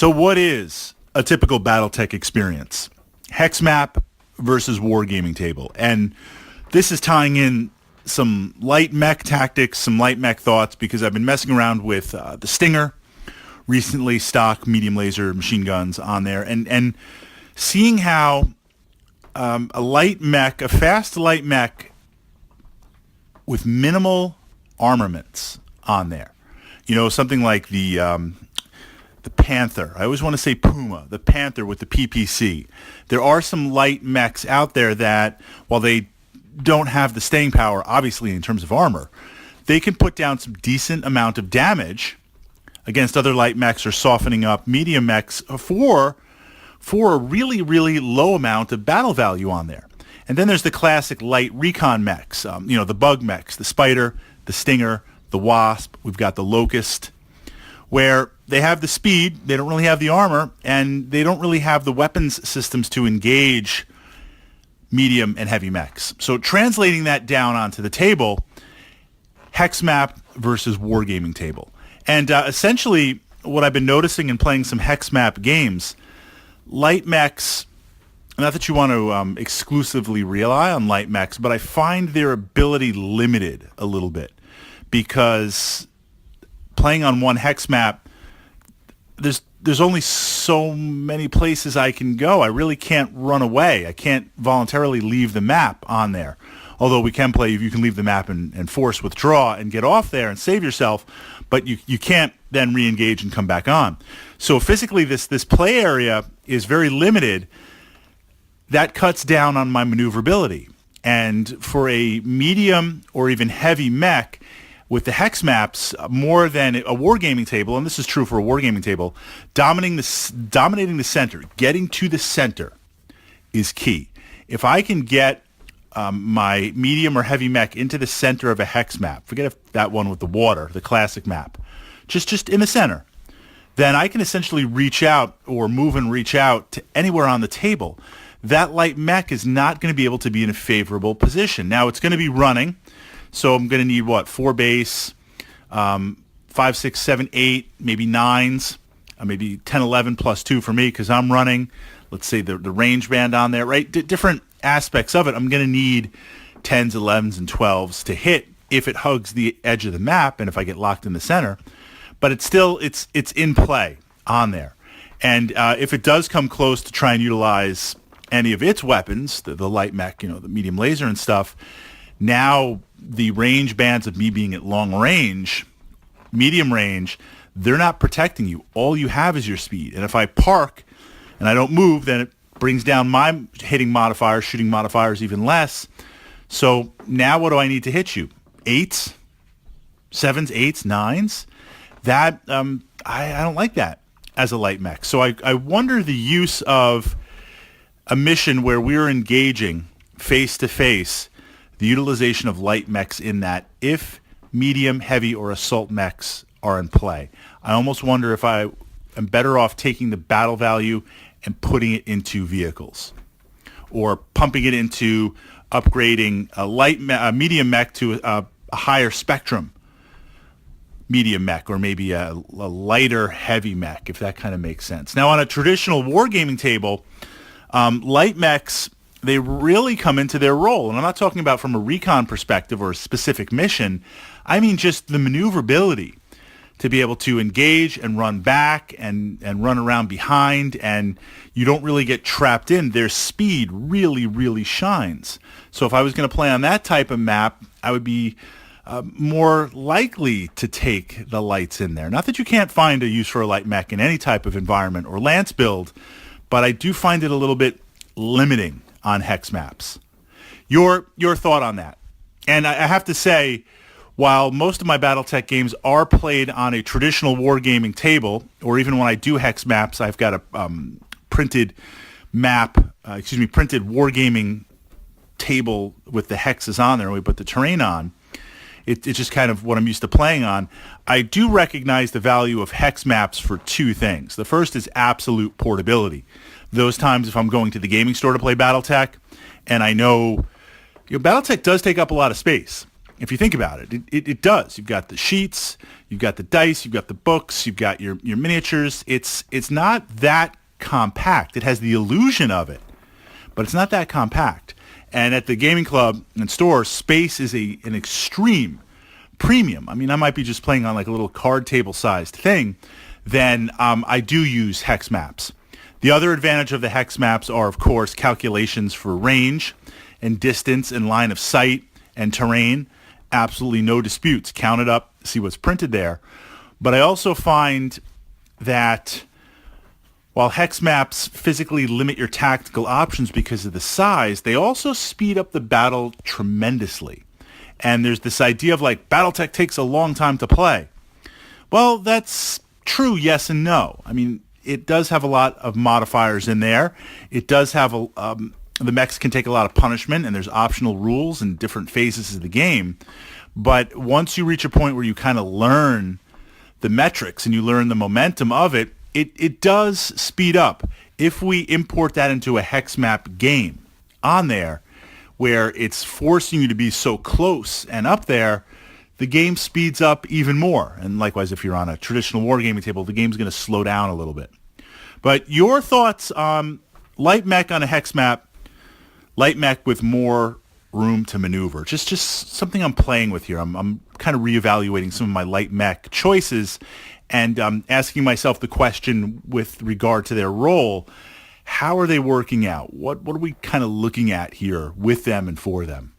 So what is a typical Battletech experience? Hex map versus wargaming table. And this is tying in some light mech tactics, some light mech thoughts, because I've been messing around with the Stinger, recently stock medium laser machine guns on there, and seeing how a light mech, a fast light mech with minimal armaments on there. You know, something like the Panther. I always want to say Puma, the Panther with the PPC. There are some light mechs out there that, while they don't have the staying power, obviously, in terms of armor, they can put down some decent amount of damage against other light mechs or softening up medium mechs for a really, really low amount of battle value on there. And then there's the classic light recon mechs, the bug mechs, the Spider, the Stinger, the Wasp. We've got the Locust, where they have the speed, they don't really have the armor, and they don't really have the weapons systems to engage medium and heavy mechs. So translating that down onto the table, hex map versus wargaming table. And essentially what I've been noticing in playing some hex map games, light mechs, not that you want to exclusively rely on light mechs, but I find their ability limited a little bit, because playing on one hex map, there's only so many places I can go. I really can't run away. I can't voluntarily leave the map on there. Although we can play, you can leave the map and force withdraw and get off there and save yourself, but you can't then re-engage and come back on. So physically, this play area is very limited. That cuts down on my maneuverability. And for a medium or even heavy mech, with the hex maps, more than a wargaming table, and this is true for a wargaming table, dominating the center, getting to the center is key. If I can get my medium or heavy mech into the center of a hex map, forget if that one with the water, the classic map, just in the center, then I can essentially reach out or move and reach out to anywhere on the table. That light mech is not going to be able to be in a favorable position. Now, it's going to be running, so I'm going to need, 4 base, 5, 6, 7, 8, maybe 9s, maybe 10, 11 plus 2 for me, because I'm running, let's say, the range band on there, right? Different aspects of it. I'm going to need 10s, 11s, and 12s to hit if it hugs the edge of the map and if I get locked in the center. But it's in play on there. And if it does come close to try and utilize any of its weapons, the light mech, the medium laser and stuff, now the range bands of me being at long range, medium range, they're not protecting you. All you have is your speed. And if I park and I don't move, then it brings down my hitting modifiers, shooting modifiers even less. So now what do I need to hit you? 8s, 7s, 8s, 9s? That, I don't like that as a light mech. So I wonder the use of a mission where we're engaging face-to-face, the utilization of light mechs in that, if medium, heavy, or assault mechs are in play. I almost wonder if I am better off taking the battle value and putting it into vehicles, or pumping it into upgrading a medium mech to a higher spectrum medium mech, or maybe a lighter heavy mech, if that kind of makes sense. Now, on a traditional wargaming table, light mechs, they really come into their role. And I'm not talking about from a recon perspective or a specific mission. I mean just the maneuverability to be able to engage and run back and run around behind, and you don't really get trapped in. Their speed really, really shines. So if I was going to play on that type of map, I would be more likely to take the lights in there. Not that you can't find a use for a light mech in any type of environment or lance build, but I do find it a little bit limiting on hex maps. Your thought on that? And I have to say, while most of my Battletech games are played on a traditional wargaming table, or even when I do hex maps, I've got a printed wargaming table with the hexes on there, and we put the terrain on. It's just kind of what I'm used to playing on. I do recognize the value of hex maps for two things. The first is absolute portability. Those times if I'm going to the gaming store to play Battletech, and I know Battletech does take up a lot of space. if you think about it. It does. You've got the sheets, you've got the dice, you've got the books, you've got your miniatures. It's not that compact. It has the illusion of it, but it's not that compact. And at the gaming club and store, space is an extreme premium. I mean, I might be just playing on like a little card table sized thing. Then I do use hex maps. The other advantage of the hex maps are, of course, calculations for range and distance and line of sight and terrain. Absolutely no disputes. Count it up, see what's printed there. But I also find that while hex maps physically limit your tactical options because of the size, they also speed up the battle tremendously. And there's this idea of like, Battletech takes a long time to play. Well, that's true, yes and no. I mean, it does have a lot of modifiers in there. It does have the mechs can take a lot of punishment, and there's optional rules in different phases of the game. But once you reach a point where you kind of learn the metrics and you learn the momentum of it, it does speed up. If we import that into a hex map game on there, where it's forcing you to be so close and up there, the game speeds up even more. And likewise, if you're on a traditional wargaming table, the game's going to slow down a little bit. But your thoughts on light mech on a hex map, light mech with more room to maneuver? Just something I'm playing with here. I'm kind of reevaluating some of my light mech choices and asking myself the question with regard to their role. How are they working out? What are we kind of looking at here with them and for them?